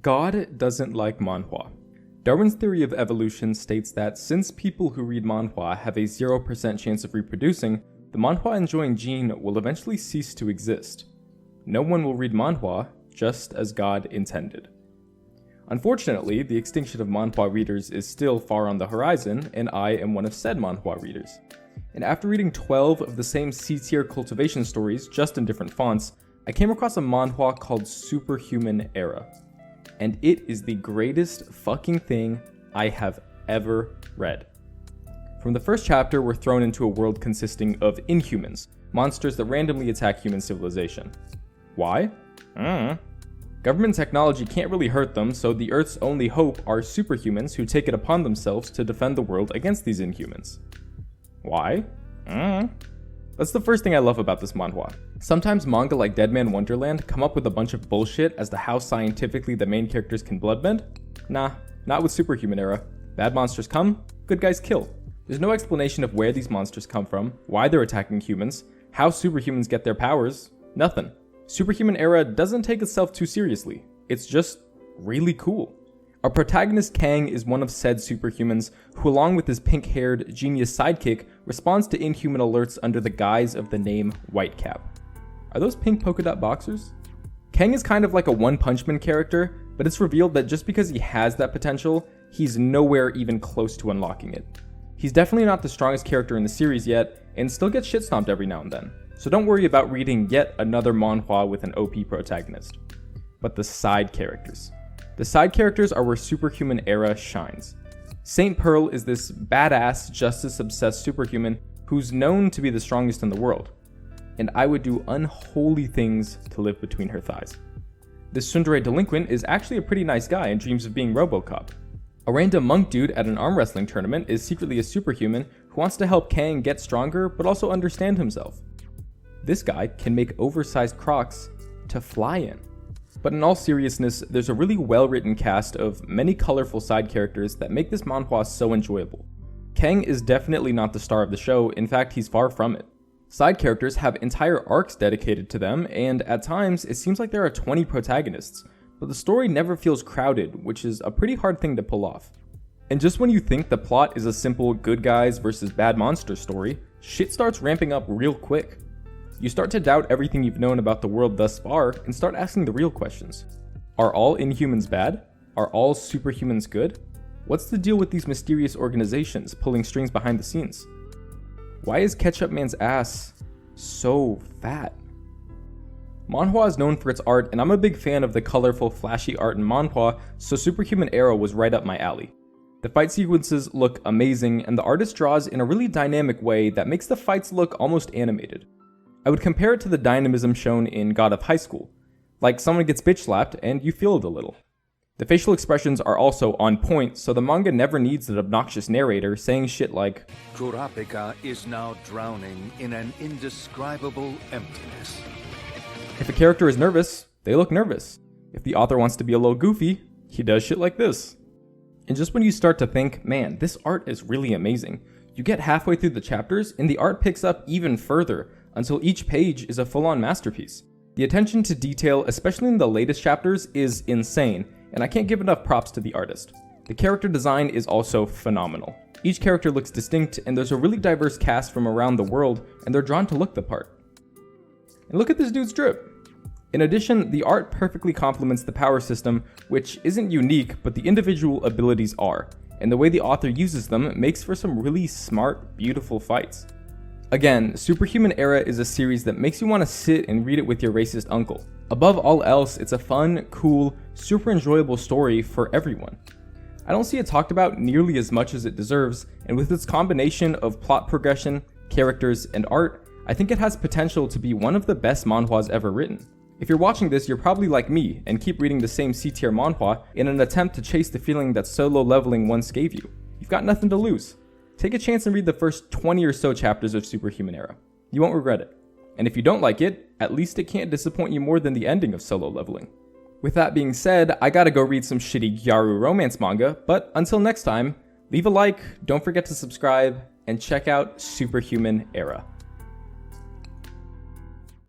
God doesn't like manhwa. Darwin's theory of evolution states that since people who read manhwa have a 0% chance of reproducing, the manhwa-enjoying gene will eventually cease to exist. No one will read manhwa, just as God intended. Unfortunately, the extinction of manhwa readers is still far on the horizon, and I am one of said manhwa readers. And after reading 12 of the same C-tier cultivation stories, just in different fonts, I came across a manhwa called Superhuman Era. And it is the greatest fucking thing I have ever read. From the first chapter, we're thrown into a world consisting of inhumans, monsters that randomly attack human civilization. Why? Government technology can't really hurt them, so the Earth's only hope are superhumans who take it upon themselves to defend the world against these inhumans. Why? That's the first thing I love about this manhwa. Sometimes manga like Deadman Wonderland come up with a bunch of bullshit as to how scientifically the main characters can bloodbend. Nah, not with Superhuman Era. Bad monsters come, good guys kill. There's no explanation of where these monsters come from, why they're attacking humans, how superhumans get their powers, nothing. Superhuman Era doesn't take itself too seriously. It's just really cool. Our protagonist Kang is one of said superhumans who, along with his pink-haired genius sidekick, responds to inhuman alerts under the guise of the name Whitecap. Are those pink polka dot boxers? Kang is kind of like a One Punch Man character, but it's revealed that just because he has that potential, he's nowhere even close to unlocking it. He's definitely not the strongest character in the series yet, and still gets shit stomped every now and then. So don't worry about reading yet another manhwa with an OP protagonist. But the side characters. The side characters are where Superhuman Era shines. Saint Pearl is this badass, justice-obsessed superhuman who's known to be the strongest in the world. And I would do unholy things to live between her thighs. This tsundere delinquent is actually a pretty nice guy and dreams of being RoboCop. A random monk dude at an arm wrestling tournament is secretly a superhuman who wants to help Kang get stronger but also understand himself. This guy can make oversized Crocs to fly in. But in all seriousness, there's a really well-written cast of many colorful side characters that make this manhwa so enjoyable. Kang is definitely not the star of the show, in fact he's far from it. Side characters have entire arcs dedicated to them, and at times it seems like there are 20 protagonists, but the story never feels crowded, which is a pretty hard thing to pull off. And just when you think the plot is a simple good guys versus bad monsters story, shit starts ramping up real quick. You start to doubt everything you've known about the world thus far and start asking the real questions. Are all inhumans bad? Are all superhumans good? What's the deal with these mysterious organizations pulling strings behind the scenes? Why is Ketchup Man's ass so fat? Manhwa is known for its art, and I'm a big fan of the colorful, flashy art in manhwa, so Superhuman Era was right up my alley. The fight sequences look amazing, and the artist draws in a really dynamic way that makes the fights look almost animated. I would compare it to the dynamism shown in God of High School. Like someone gets bitch slapped and you feel it a little. The facial expressions are also on point, so the manga never needs an obnoxious narrator saying shit like, Kurapika is now drowning in an indescribable emptiness. If a character is nervous, they look nervous. If the author wants to be a little goofy, he does shit like this. And just when you start to think, man, this art is really amazing, you get halfway through the chapters and the art picks up even further, until each page is a full-on masterpiece. The attention to detail, especially in the latest chapters, is insane, and I can't give enough props to the artist. The character design is also phenomenal. Each character looks distinct, and there's a really diverse cast from around the world, and they're drawn to look the part. And look at this dude's drip! In addition, the art perfectly complements the power system, which isn't unique, but the individual abilities are, and the way the author uses them makes for some really smart, beautiful fights. Again, Superhuman Era is a series that makes you want to sit and read it with your racist uncle. Above all else, it's a fun, cool, super enjoyable story for everyone. I don't see it talked about nearly as much as it deserves, and with its combination of plot progression, characters, and art, I think it has potential to be one of the best manhwas ever written. If you're watching this, you're probably like me, and keep reading the same C-tier manhwa in an attempt to chase the feeling that solo leveling once gave you. You've got nothing to lose. Take a chance and read the first 20 or so chapters of Superhuman Era. You won't regret it. And if you don't like it, at least it can't disappoint you more than the ending of Solo Leveling. With that being said, I gotta go read some shitty Gyaru romance manga, but until next time, leave a like, don't forget to subscribe, and check out Superhuman Era.